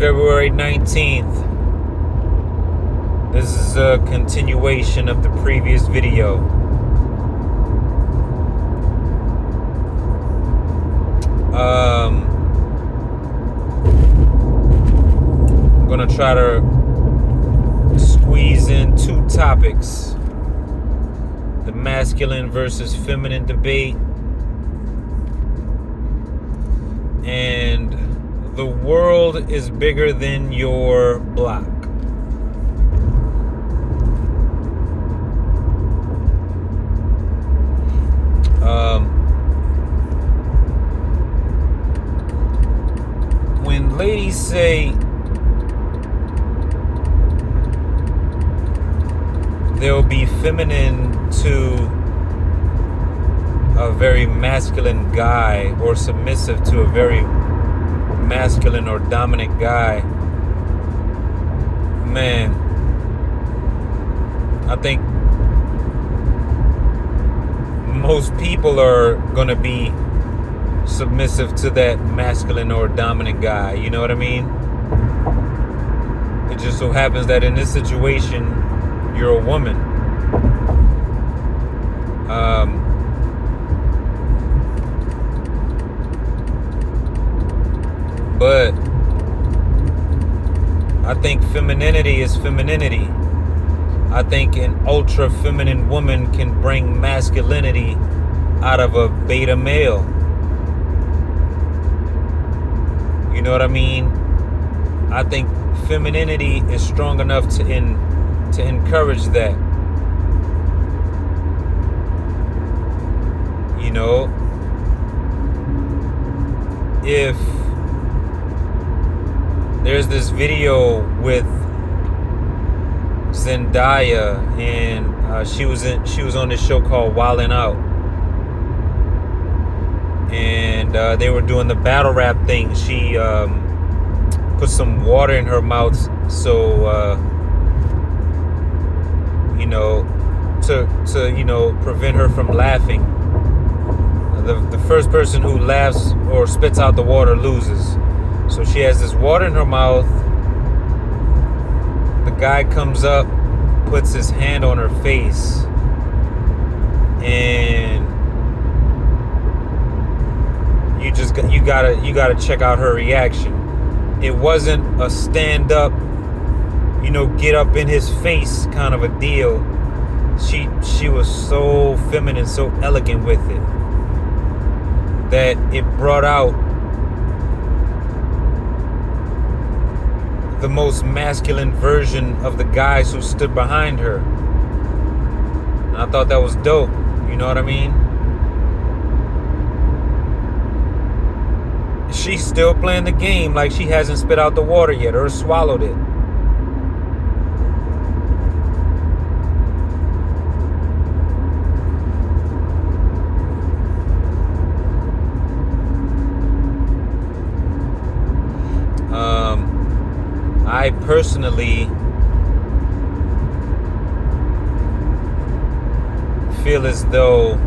February 19th. This is a continuation of the previous video. I'm gonna try to squeeze in two topics: the masculine versus feminine debate and the world is bigger than your block. When ladies say they'll be feminine to a very masculine guy or submissive to a very masculine or dominant guy, man, I think most people are gonna be submissive to that masculine or dominant guy. You know what I mean? It just so happens that in this situation, you're a woman. But I think femininity is femininity. I think an ultra feminine woman can bring masculinity out of a beta male. You know what I mean? I think femininity is strong enough to encourage that. You know, if there's this video with Zendaya, and she was on this show called Wildin' Out, and they were doing the battle rap thing. She put some water in her mouth, so to prevent her from laughing. The first person who laughs or spits out the water loses. So she has this water in her mouth. The guy comes up, puts his hand on her face, and you gotta check out her reaction. It wasn't a stand up, get up in his face kind of a deal. She was so feminine, so elegant with it, that it brought out the most masculine version of the guys who stood behind her. And I thought that was dope. You know what I mean? She's still playing the game like she hasn't spit out the water yet or swallowed it. I personally feel as though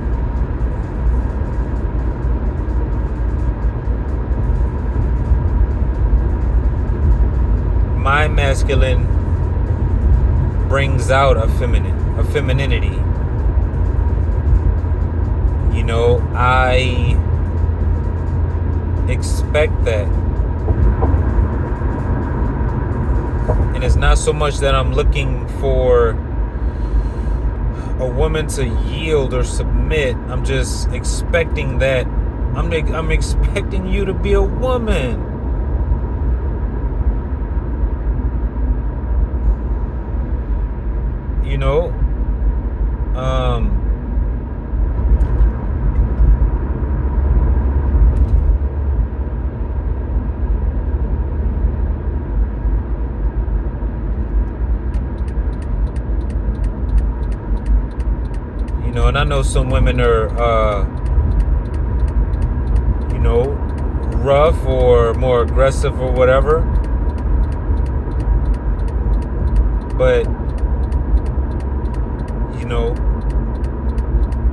my masculine brings out a femininity. I expect that. And it's not so much that I'm looking for a woman to yield or submit. I'm just expecting that. I'm expecting you to be a woman. And I know some women are, rough or more aggressive or whatever. But,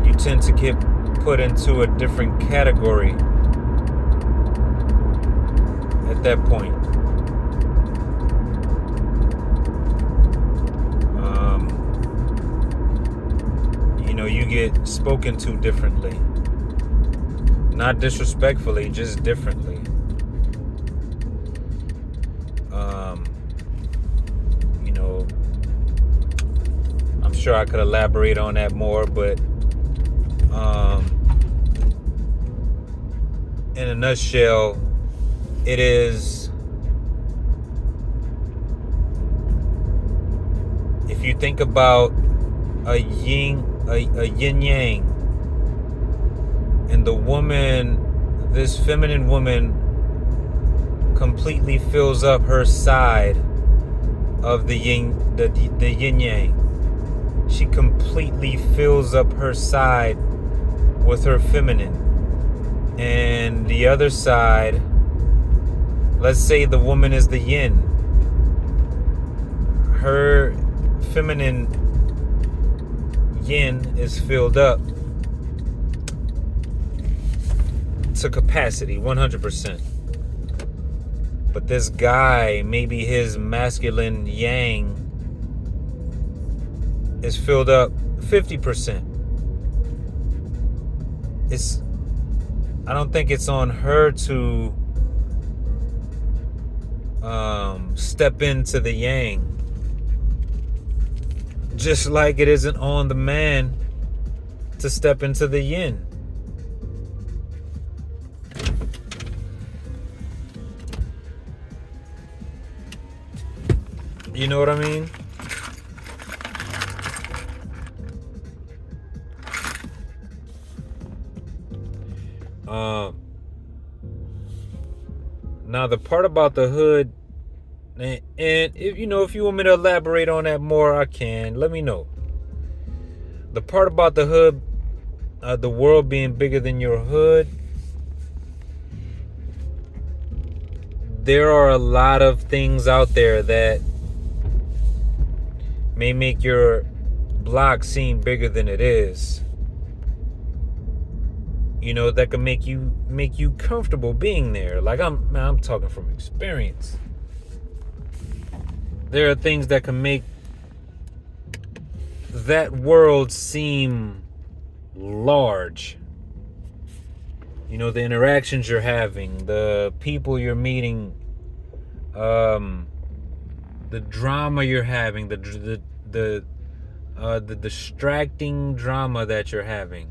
you tend to get put into a different category at that point. you get spoken to differently. Not disrespectfully, just differently. You know, I'm sure I could elaborate on that more, but in a nutshell, it is, if you think about a yin yang, and the woman, this feminine woman, completely fills up her side of the yin, the yin yang. She completely fills up her side with her feminine, and the other side, let's say the woman is the yin, her feminine yin is filled up to capacity, 100%. But this guy, maybe his masculine yang is filled up 50%. I don't think it's on her to step into the yang, just like it isn't on the man to step into the yin. You know what I mean? Now the part about the hood, and if if you want me to elaborate on that more, I can. Let me know. The part about the hood, the world being bigger than your hood, there are a lot of things out there that may make your block seem bigger than it is. That can make you comfortable being there. Like I'm talking from experience. There are things that can make that world seem large. The interactions you're having, the people you're meeting, the drama you're having, the distracting drama that you're having.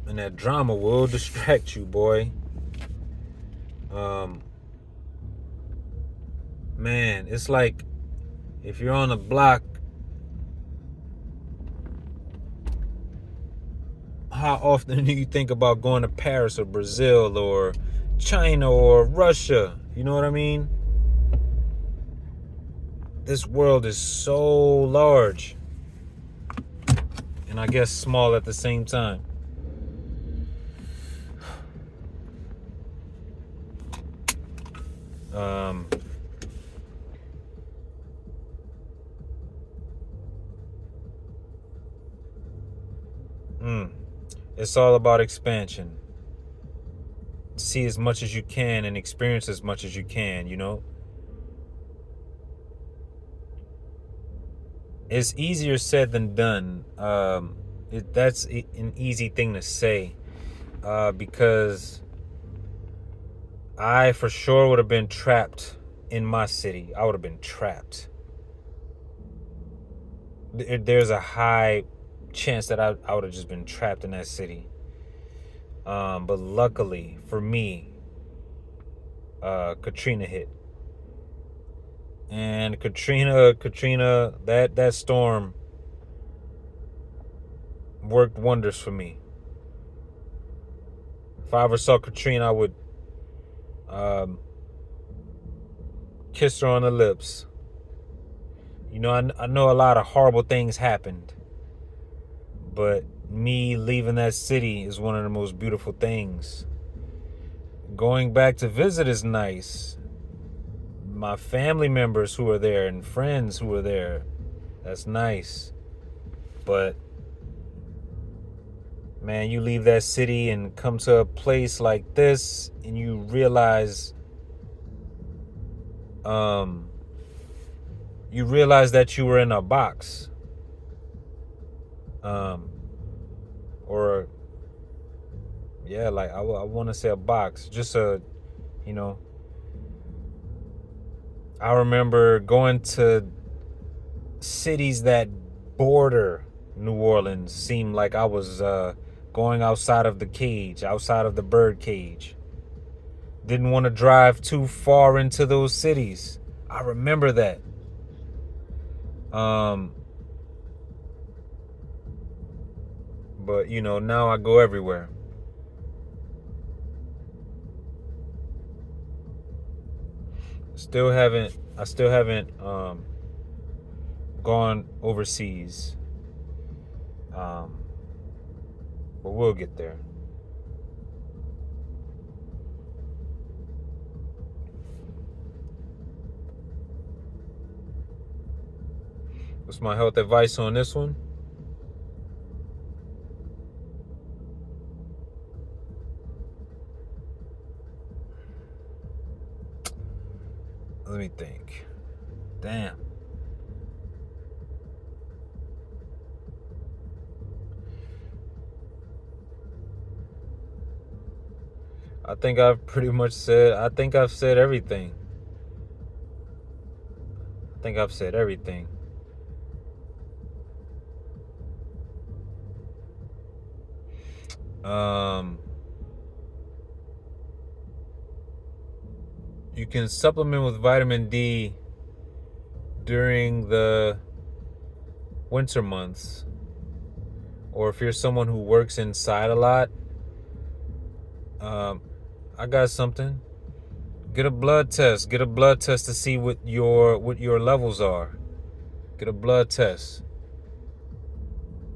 And that drama will distract you, boy. Man, it's like if you're on a block, how often do you think about going to Paris or Brazil or China or Russia? You know what I mean? This world is so large, and I guess small at the same time. It's all about expansion. See as much as you can and experience as much as you can, It's easier said than done. That's an easy thing to say, because I for sure would have been trapped in my city. I would have been trapped. There's a high chance that I would have just been trapped in that city. But luckily for me, Katrina hit. And Katrina, that storm worked wonders for me. If I ever saw Katrina, I would kiss her on the lips. I know a lot of horrible things happened, but me leaving that city is one of the most beautiful things. Going back to visit is nice. My family members who are there and friends who are there, that's nice. But man, you leave that city and come to a place like this and you realize you realize that you were in a box, um, or yeah, like I want to say a box, just a, you know. I remember going to cities that border New Orleans. Seemed like I was going outside of the cage, outside of the bird cage. Didn't want to drive too far into those cities. I remember that. But now I go everywhere. I still haven't gone overseas. But we'll get there. What's my health advice on this one? Let me think. Damn. I think I've said everything. I think I've said everything. You can supplement with vitamin D during the winter months, or if you're someone who works inside a lot. I got something. Get a blood test. Get a blood test to see what your levels are. Get a blood test.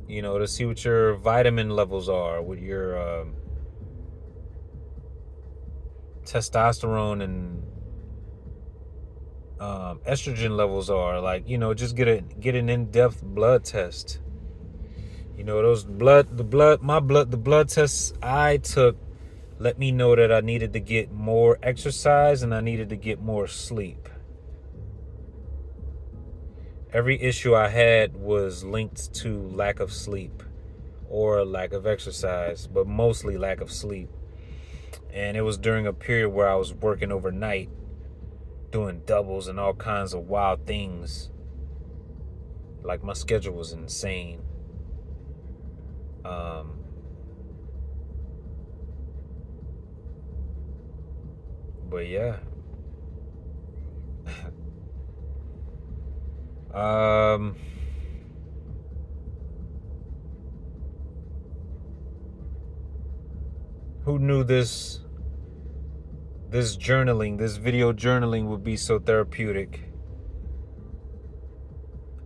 To see what your vitamin levels are, what your testosterone and estrogen levels are. Like, just get an in-depth blood test. The blood tests I took let me know that I needed to get more exercise and I needed to get more sleep. Every issue I had was linked to lack of sleep or lack of exercise, but mostly lack of sleep. And it was during a period where I was working overnight, doing doubles and all kinds of wild things. Like, my schedule was insane. But yeah. Who knew this journaling, this video journaling would be so therapeutic?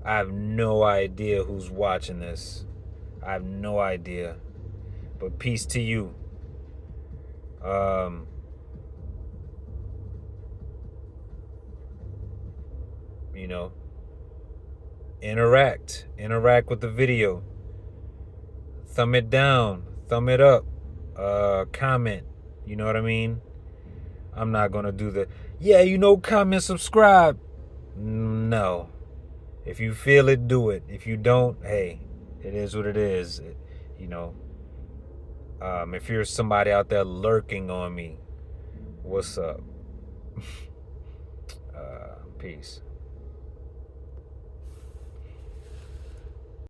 I have no idea who's watching this. I have no idea. But peace to you. Interact with the video. Thumb it down, thumb it up, comment. You know what I mean? I'm not gonna do comment, subscribe. No. If you feel it, do it. If you don't, hey, it is what it is. If you're somebody out there lurking on me, what's up? Peace.